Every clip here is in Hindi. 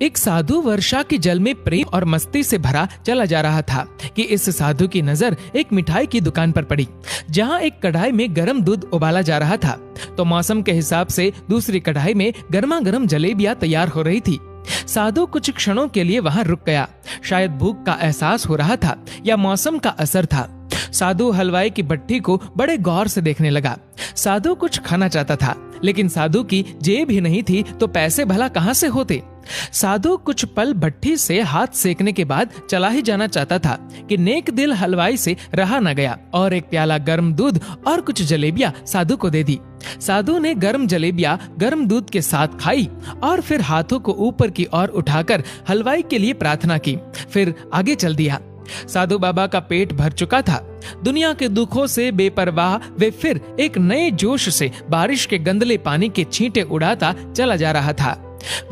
एक साधु वर्षा के जल में प्रेम और मस्ती से भरा चला जा रहा था कि इस साधु की नजर एक मिठाई की दुकान पर पड़ी, जहां एक कढ़ाई में गर्म दूध उबाला जा रहा था तो मौसम के हिसाब से दूसरी कढ़ाई में गर्मा गर्म जलेबियां तैयार हो रही थी। साधु कुछ क्षणों के लिए वहां रुक गया। शायद भूख का एहसास हो रहा था या मौसम का असर था। साधु हलवाई की भट्टी को बड़े गौर से देखने लगा। साधु कुछ खाना चाहता था, लेकिन साधु की जेब ही नहीं थी तो पैसे भला कहां से होते। साधु कुछ पल भट्टी से हाथ सेकने के बाद चला ही जाना चाहता था कि नेक दिल हलवाई से रहा न गया और एक प्याला गर्म दूध और कुछ जलेबियां साधु को दे दी। साधु ने गर्म जलेबियां गर्म दूध के साथ खाई और फिर हाथों को ऊपर की ओर उठाकर हलवाई के लिए प्रार्थना की, फिर आगे चल दिया। साधु बाबा का पेट भर चुका था। दुनिया के दुखों से बेपरवाह वे फिर एक नए जोश से बारिश के गंदले पानी के छींटे उड़ाता चला जा रहा था।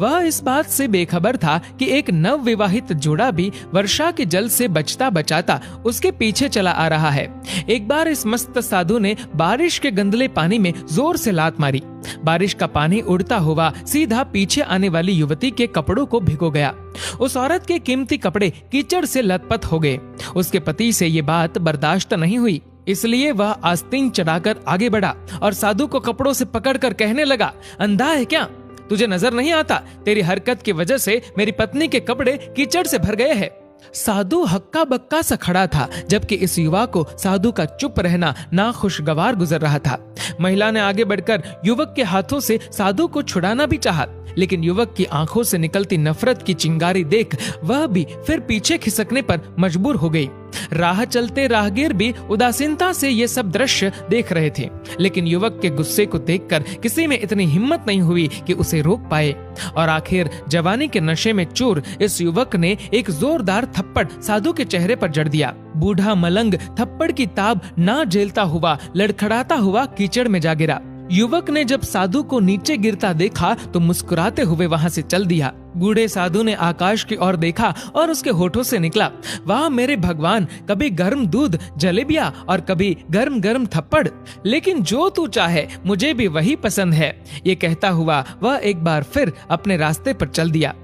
वह इस बात से बेखबर था कि एक नव विवाहित जोड़ा भी वर्षा के जल से बचता बचाता उसके पीछे चला आ रहा है। एक बार इस मस्त साधु ने बारिश के गंदले पानी में जोर से लात मारी। बारिश का पानी उड़ता हुआ सीधा पीछे आने वाली युवती के कपड़ों को भिगो गया। उस औरत के कीमती कपड़े कीचड़ से लथपथ हो गए। उसके पति से ये बात बर्दाश्त नहीं हुई, इसलिए वह आस्तीन चढ़ाकर आगे बढ़ा और साधु को कपड़ों से पकड़कर कहने लगा, अंधा है क्या? तुझे नजर नहीं आता? तेरी हरकत की वजह से मेरी पत्नी के कपड़े कीचड़ से भर गए हैं। साधु हक्का बक्का सा खड़ा था, जबकि इस युवा को साधु का चुप रहना नाखुशगवार गुजर रहा था। महिला ने आगे बढ़कर युवक के हाथों से साधु को छुड़ाना भी चाहा, लेकिन युवक की आंखों से निकलती नफरत की चिंगारी देख वह भी फिर पीछे खिसकने पर मजबूर हो गई। राह चलते राहगीर भी उदासीनता से ये सब दृश्य देख रहे थे, लेकिन युवक के गुस्से को देखकर किसी में इतनी हिम्मत नहीं हुई कि उसे रोक पाए। और आखिर जवानी के नशे में चूर इस युवक ने एक जोरदार थप्पड़ साधु के चेहरे पर जड़ दिया। बूढ़ा मलंग थप्पड़ की ताब ना झेलता हुआ लड़खड़ाता हुआ कीचड़ में जा गिरा। युवक ने जब साधु को नीचे गिरता देखा तो मुस्कुराते हुए वहां से चल दिया। बूढ़े साधु ने आकाश की ओर देखा और उसके होठों से निकला, वाह मेरे भगवान, कभी गर्म दूध जलेबियां और कभी गर्म गर्म थप्पड़, लेकिन जो तू चाहे मुझे भी वही पसंद है। ये कहता हुआ वह एक बार फिर अपने रास्ते पर चल दिया।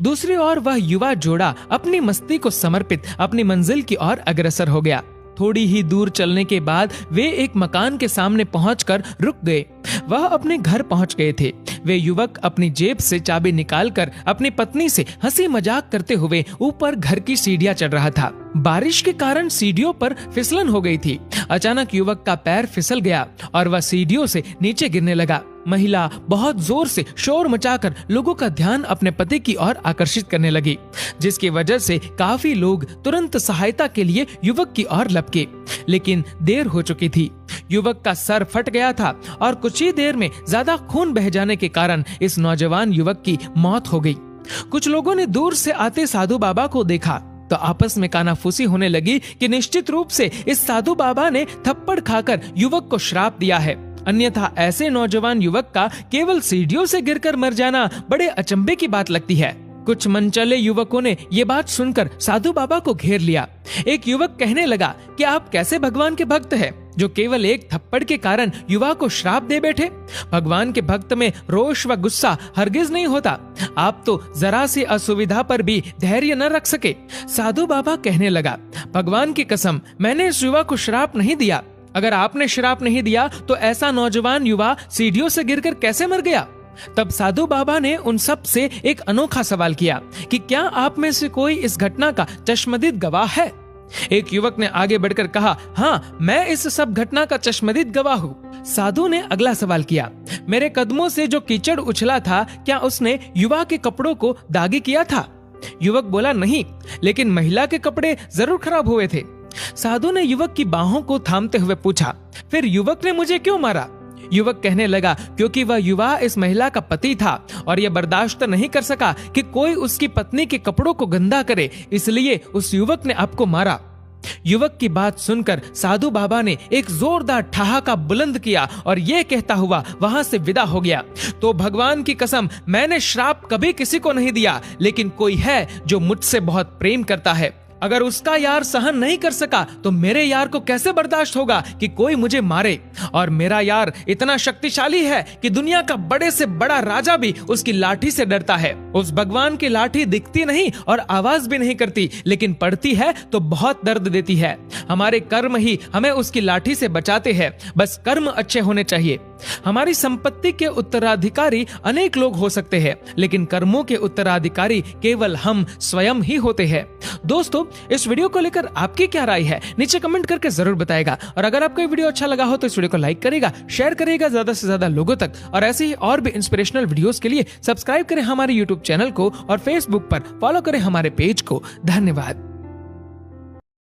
दूसरी ओर वह युवा जोड़ा अपनी मस्ती को समर्पित अपनी मंजिल की ओर अग्रसर हो गया। थोड़ी ही दूर चलने के बाद वे एक मकान के सामने पहुंचकर रुक गए। वह अपने घर पहुंच गए थे। वे युवक अपनी जेब से चाबी निकालकर अपनी पत्नी से हंसी मजाक करते हुए ऊपर घर की सीढ़ियां चढ़ रहा था। बारिश के कारण सीढ़ियों पर फिसलन हो गई थी। अचानक युवक का पैर फिसल गया और वह सीढ़ियों से नीचे गिरने लगा। महिला बहुत जोर से शोर मचाकर लोगों का ध्यान अपने पति की ओर आकर्षित करने लगी, जिसकी वजह से काफी लोग तुरंत सहायता के लिए युवक की ओर लपके, लेकिन देर हो चुकी थी। युवक का सर फट गया था और कुछ ही देर में ज्यादा खून बह जाने के कारण इस नौजवान युवक की मौत हो गई। कुछ लोगों ने दूर से आते साधु बाबा को देखा तो आपस में कानाफूसी होने लगी कि निश्चित रूप से इस साधु बाबा ने थप्पड़ खाकर युवक को श्राप दिया है, अन्यथा ऐसे नौजवान युवक का केवल सीढ़ियों से गिरकर मर जाना बड़े अचंभे की बात लगती है। कुछ मनचले युवकों ने ये बात सुनकर साधु बाबा को घेर लिया। एक युवक कहने लगा कि आप कैसे भगवान के भक्त हैं, जो केवल एक थप्पड़ के कारण युवा को श्राप दे बैठे। भगवान के भक्त में रोष व गुस्सा हरगिज नहीं होता। आप तो जरा सी असुविधा पर भी धैर्य न रख सके। साधु बाबा कहने लगा, भगवान की कसम, मैंने इस युवा को श्राप नहीं दिया। अगर आपने श्राप नहीं दिया तो ऐसा नौजवान युवा सीढ़ियों से गिरकर कैसे मर गया? तब साधु बाबा ने उन सब से एक अनोखा सवाल किया कि क्या आप में से कोई इस घटना का चश्मदीद गवाह है? एक युवक ने आगे बढ़कर कहा, हाँ, मैं इस सब घटना का चश्मदीद गवाह हूँ। साधु ने अगला सवाल किया, मेरे कदमों से जो कीचड़ उछला था, क्या उसने युवा के कपड़ों को दागी किया था? युवक बोला, नहीं, लेकिन महिला के कपड़े जरूर खराब हुए थे। साधु ने युवक की बाहों को थामते हुए पूछा, फिर युवक ने मुझे क्यों मारा? युवक कहने लगा, क्योंकि वह युवा इस महिला का पति था और यह बर्दाश्त नहीं कर सका कि कोई उसकी पत्नी के कपड़ों को गंदा करे, इसलिए उस युवक ने आपको मारा। युवक की बात सुनकर साधु बाबा ने एक जोरदार ठहाका बुलंद किया और यह कहता हुआ वहां से विदा हो गया, तो भगवान की कसम, मैंने श्राप कभी किसी को नहीं दिया, लेकिन कोई है जो मुझसे बहुत प्रेम करता है। अगर उसका यार सहन नहीं कर सका तो मेरे यार को कैसे बर्दाश्त होगा कि कोई मुझे मारे। और मेरा यार इतना शक्तिशाली है कि दुनिया का बड़े से बड़ा राजा भी उसकी लाठी से डरता है। उस भगवान की लाठी दिखती नहीं और आवाज भी नहीं करती, लेकिन पड़ती है तो बहुत दर्द देती है। हमारे कर्म ही हमें उसकी लाठी से बचाते हैं, बस कर्म अच्छे होने चाहिए। हमारी संपत्ति के उत्तराधिकारी अनेक लोग हो सकते हैं, लेकिन कर्मों के उत्तराधिकारी केवल हम स्वयं ही होते हैं। दोस्तों, इस वीडियो को लेकर आपकी क्या राय है नीचे कमेंट करके जरूर बताएगा। और अगर आपको ये वीडियो अच्छा लगा हो तो इस वीडियो को लाइक करेगा, शेयर करेगा ज्यादा से ज्यादा लोगों तक। और ऐसे ही और भी इंस्पिरेशनल वीडियोस के लिए सब्सक्राइब करें हमारे यूट्यूब चैनल को और फेसबुक पर फॉलो करें हमारे पेज को। धन्यवाद।